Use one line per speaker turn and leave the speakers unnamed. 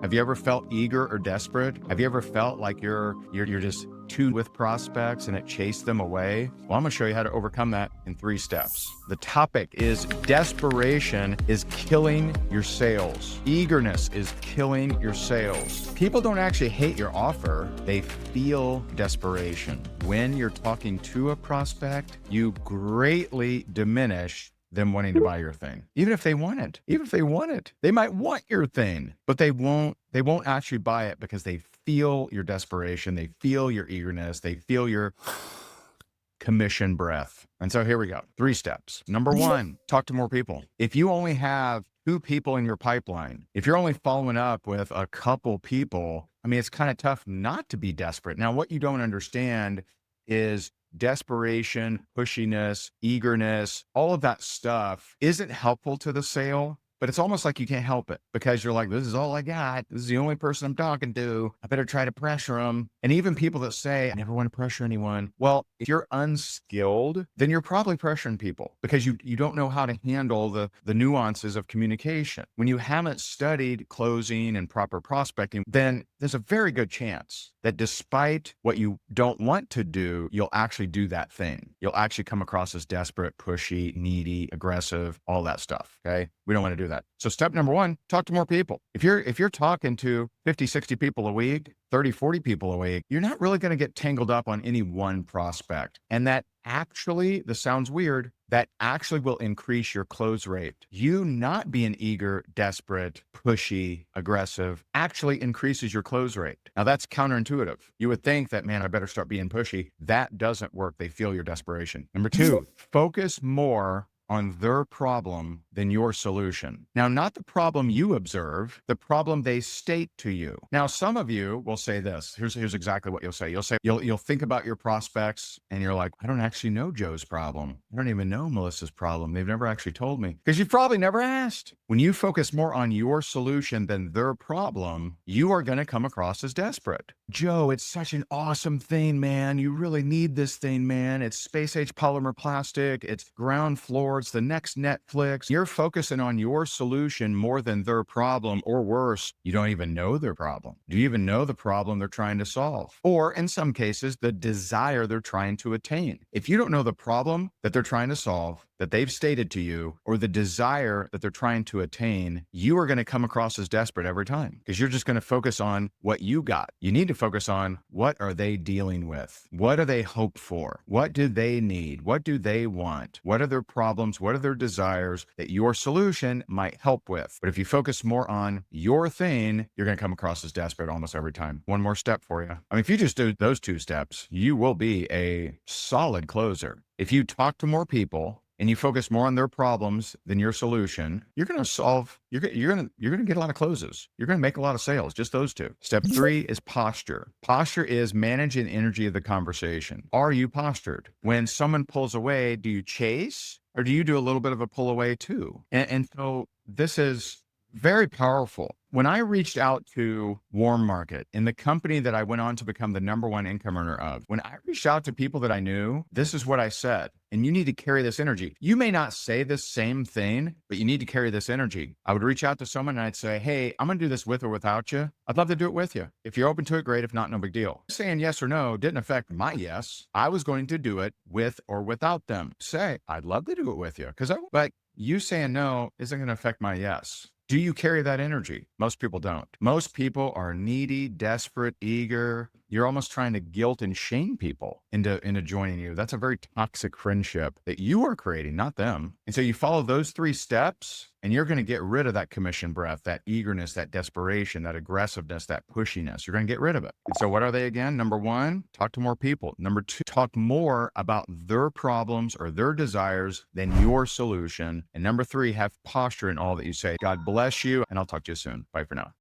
Have you ever felt eager or desperate? Have you ever felt like you're just tuned with prospects and it chased them away? Well, I'm gonna show you how to overcome that in 3 steps. The topic is desperation is killing your sales. Eagerness is killing your sales. People don't actually hate your offer, they feel desperation. When you're talking to a prospect, you greatly diminish them wanting to buy your thing. Even if they want it, they might want your thing, but they won't actually buy it because they feel your desperation. They feel your eagerness. They feel your commission breath. And so here we go. 3 steps. Number 1, talk to more people. If you only have 2 people in your pipeline, if you're only following up with a couple people, I mean, it's kind of tough not to be desperate. Now, what you don't understand is desperation, pushiness, eagerness, all of that stuff isn't helpful to the sale, but it's almost like you can't help it because you're like, this is all I got. This is the only person I'm talking to. I better try to pressure them. And even people that say, I never want to pressure anyone. Well, if you're unskilled, then you're probably pressuring people because you don't know how to handle the nuances of communication. When you haven't studied closing and proper prospecting, then there's a very good chance that despite what you don't want to do, you'll actually do that thing. You'll actually come across as desperate, pushy, needy, aggressive, all that stuff. Okay. We don't want to do that. So step number 1, talk to more people. If you're talking to 50, 60 people a week, 30, 40 people a week, you're not really going to get tangled up on any one prospect. And that actually, this sounds weird, that actually will increase your close rate. You not being eager, desperate, pushy, aggressive actually increases your close rate. Now that's counterintuitive. You would think that, man, I better start being pushy. That doesn't work. They feel your desperation. Number 2, focus more on their problem than your solution. Now, not the problem you observe, the problem they state to you. Now, some of you will say this. Here's exactly what you'll say. You'll think about your prospects and you're like, I don't actually know Joe's problem. I don't even know Melissa's problem. They've never actually told me because you've probably never asked. When you focus more on your solution than their problem, you are going to come across as desperate. Joe, it's such an awesome thing, man. You really need this thing, man. It's space-age polymer plastic. It's ground floor. It's the next Netflix. You're focusing on your solution more than their problem, or worse, you don't even know their problem. Do you even know the problem they're trying to solve? Or in some cases, the desire they're trying to attain. If you don't know the problem that they're trying to solve, that they've stated to you, or the desire that they're trying to attain, you are going to come across as desperate every time because you're just going to focus on what you got. You need to focus on what are they dealing with? What do they hope for? What do they need? What do they want? What are their problems? What are their desires that your solution might help with? But if you focus more on your thing, you're going to come across as desperate almost every time. One more step for you. I mean, if you just do those 2 steps, you will be a solid closer. If you talk to more people, and you focus more on their problems than your solution, you're going to get a lot of closes. You're going to make a lot of sales, just those 2. Step 3 is posture. Posture is managing the energy of the conversation. Are you postured? When someone pulls away, do you chase or do you do a little bit of a pull away too? And so this is very powerful. When I reached out to Warm Market in the company that I went on to become the #1 income earner of, when I reached out to people that I knew, this is what I said. And you need to carry this energy. You may not say the same thing, but you need to carry this energy. I would reach out to someone and I'd say, hey, I'm going to do this with or without you. I'd love to do it with you. If you're open to it, great. If not, no big deal. Saying yes or no didn't affect my yes. I was going to do it with or without them. Say, I'd love to do it with you. But you saying no isn't going to affect my yes. Do you carry that energy? Most people don't. Most people are needy, desperate, eager. You're almost trying to guilt and shame people into joining you. That's a very toxic friendship that you are creating, not them. And so you follow those 3 steps and you're going to get rid of that commission breath, that eagerness, that desperation, that aggressiveness, that pushiness. You're going to get rid of it. And so what are they again? Number 1, talk to more people. Number 2, talk more about their problems or their desires than your solution. And number 3, have posture in all that you say. God bless you. And I'll talk to you soon. Bye for now.